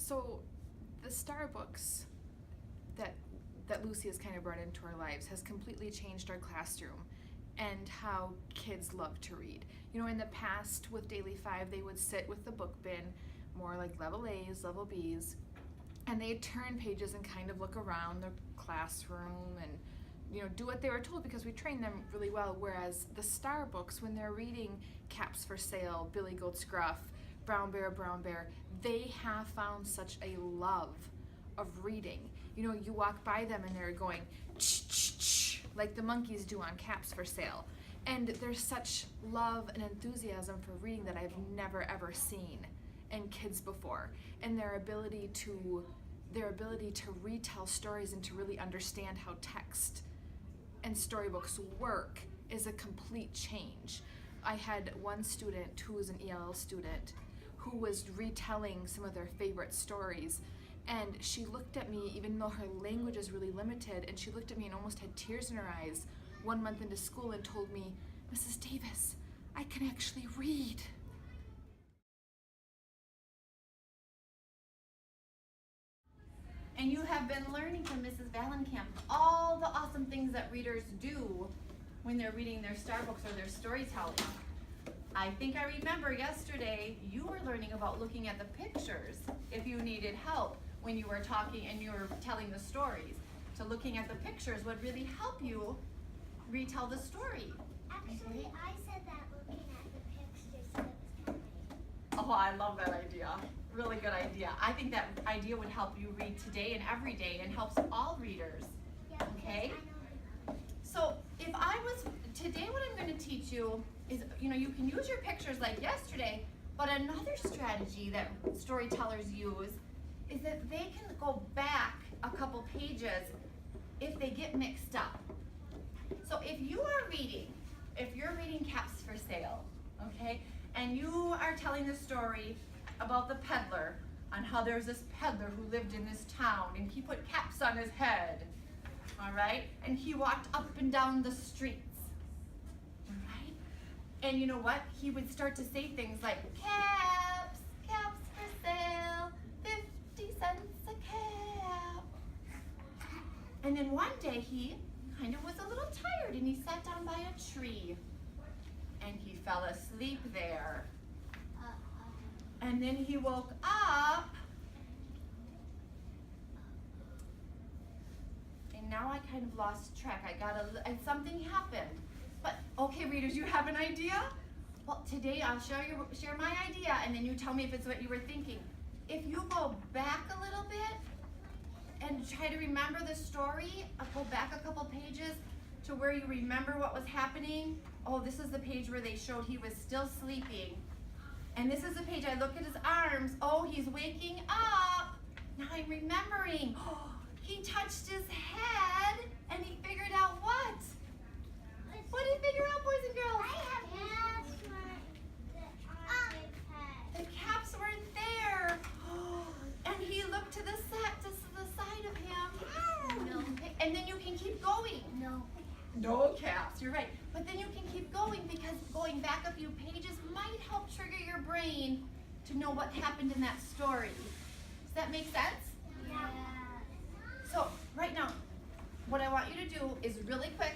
So the Star books that Lucy has kind of brought into our lives has completely changed our classroom and how kids love to read. You know, in the past with Daily 5, they would sit with the book bin, more like level A's, level B's, and they'd turn pages and kind of look around the classroom and, you know, do what they were told because we trained them really well. Whereas the Star books, when they're reading Caps for Sale, Billy Goat Scruff, Brown Bear, they have found such a love of reading. You know, you walk by them and they're going ch like the monkeys do on Caps for Sale. And there's such love and enthusiasm for reading that I've never ever seen in kids before. And their ability to retell stories and to really understand how text and storybooks work is a complete change. I had one student who was an ELL student who was retelling some of their favorite stories, and she looked at me, even though her language is really limited, and she looked at me and almost had tears in her eyes 1 month into school and told me, "Mrs. Davis, I can actually read." And you have been learning from Mrs. Vallenkamp all the awesome things that readers do when they're reading their Star books or their storytelling. I think I remember yesterday you were learning about looking at the pictures if you needed help when you were talking and you were telling the stories. So looking at the pictures would really help you retell the story. Actually, I said that looking at the pictures so it was kind of... Oh, I love that idea. Really good idea. I think that idea would help you read today and every day and helps all readers. Yeah, okay? I know. So today what I'm going to teach you is, you know, you can use your pictures like yesterday, but another strategy that storytellers use is that they can go back a couple pages if they get mixed up. So if you're reading Caps for Sale, okay, and you are telling the story about the peddler, on how there's this peddler who lived in this town and he put caps on his head, all right, and he walked up and down the streets, all right, and you know what, he would start to say things like caps for sale, 50 cents a cap. And then one day he kind of was a little tired and he sat down by a tree and he fell asleep there. And then he woke up, and now I kind of lost track. And something happened. But okay, readers, you have an idea? Well, today I'll share my idea, and then you tell me if it's what you were thinking. If you go back a little bit and try to remember the story, I'll go back a couple pages to where you remember what was happening. Oh, this is the page where they showed he was still sleeping. And this is the page, I look at his arms. Oh, he's waking up. Now I'm remembering. Oh, he touched his head and he figured out what? What did he figure out, boys and girls? I have caps on his head. The caps weren't there. And he looked to the side of him. No. And then you can keep going. No caps, you're right. But then you can keep going because going back a few pages might help trigger your brain to know what happened in that story. Does that make sense? Yeah. So right now, what I want you to do is really quick,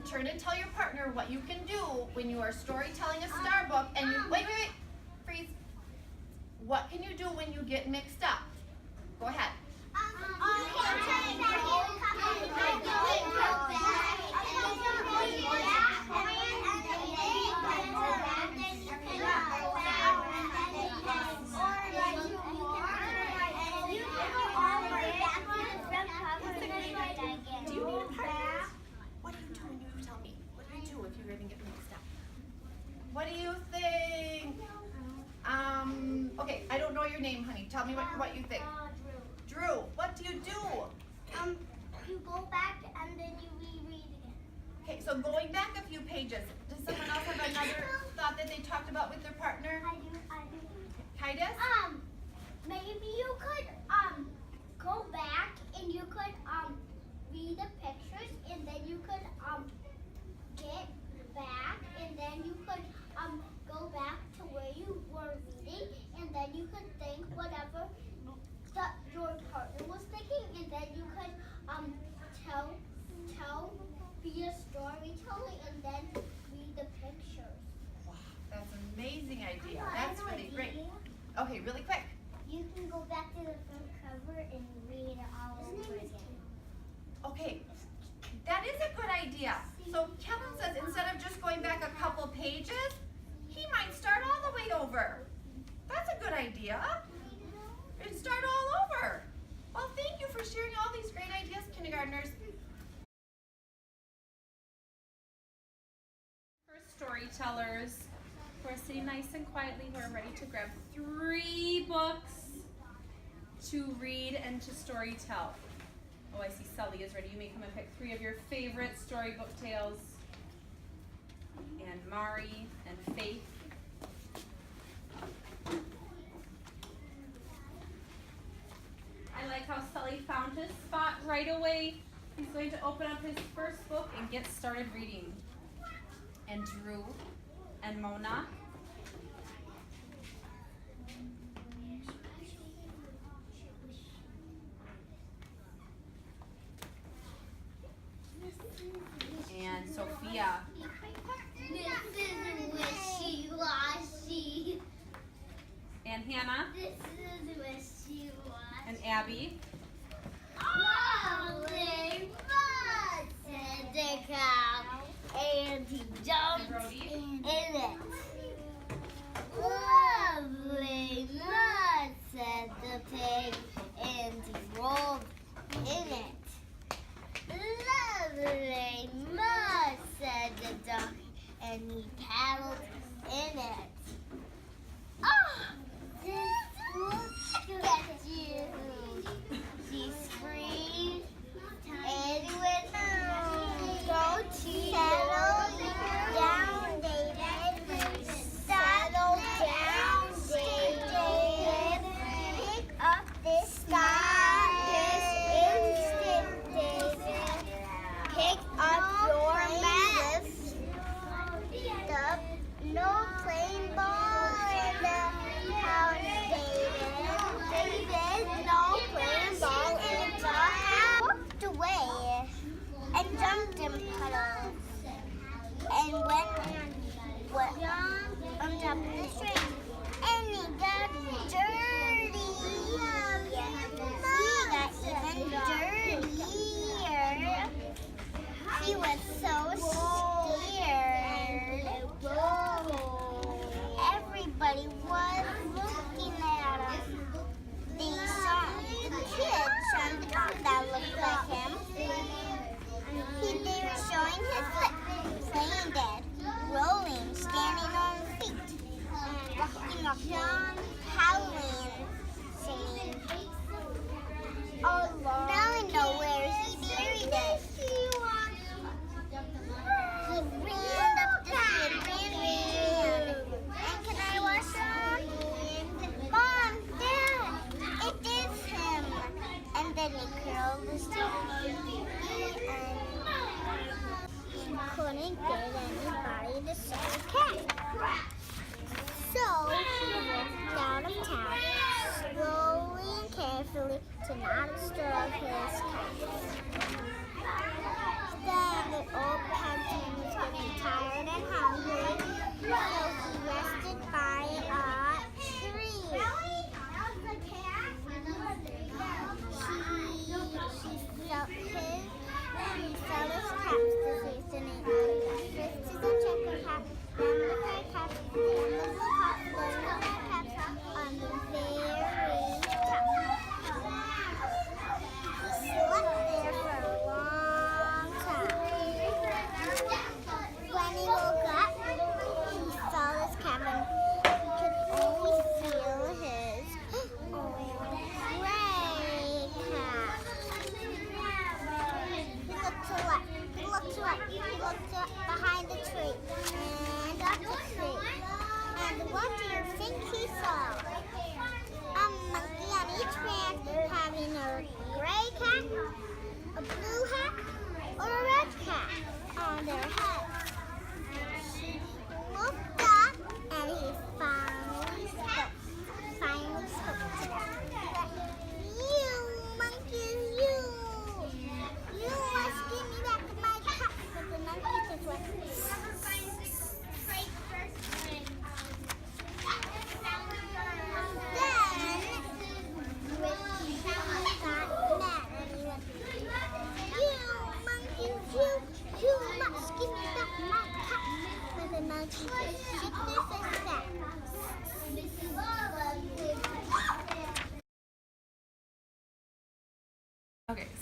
turn and tell your partner what you can do when you are storytelling a Star book and you, wait, freeze. What can you do when you get mixed up? Go ahead. Do you need a partner? What do you do when you tell me? What do you do if you're going to get mixed up? What do you think? Okay, I don't know your name, honey. Tell me what you think. Drew, what do you do? You go back and then you reread again. Okay, so going back a few pages, does someone else have another thought that they talked about with their partner? I do. Titus? Maybe you could go back and you could read the pictures and then you could get back and then you could go back to where you were reading and then you could think whatever Okay, really quick. You can go back to the front cover and read it all over again. Okay, that is a good idea. So Kevin says instead of just going back a couple pages, he might start all the way over. That's a good idea. And start all over. Well, thank you for sharing all these great ideas, kindergartners. For storytellers who are sitting nice and quietly, who are ready to grab 3 books to read and to story tell. Oh, I see Sully is ready. You may come and pick 3 of your favorite storybook tales. And Mari and Faith. I like how Sully found his spot right away. He's going to open up his first book and get started reading. And Drew and Mona. And Sophia. This is wishy-washy. And Hannah. This is wishy-washy. And Abby. Lovely bus said the cow, and he jumped Brody. in it. Lovely mud, said the pig, and he rolled in it. Lovely mud, said the duck, and he paddled in it. Oh, just look at you. She screamed and went go to settle down, David. Settle down, David. Pick up this sky this instant, David. Pick up your mess. No playing ball in the house, David. David, no playing ball in the house. Walked away and jumped in puddles and went on top of the string. And he got dirty. He got even dirtier. He was so scared. Everybody was looking at him. They saw the kids on the ground that looked like him. They were showing his foot, playing dead, rolling, standing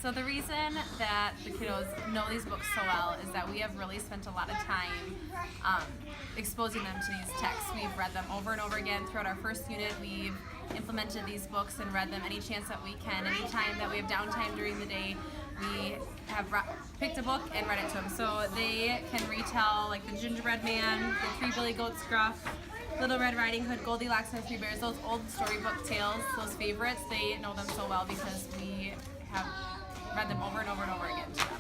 So the reason that the kiddos know these books so well is that we have really spent a lot of time exposing them to these texts. We've read them over and over again throughout our first unit. We've implemented these books and read them any chance that we can. Anytime that we have downtime during the day, we have picked a book and read it to them. So they can retell like the Gingerbread Man, the Three Billy Goats Gruff, Little Red Riding Hood, Goldilocks and the Three Bears, those old storybook tales, those favorites, they know them so well because we have read them over and over and over again to them.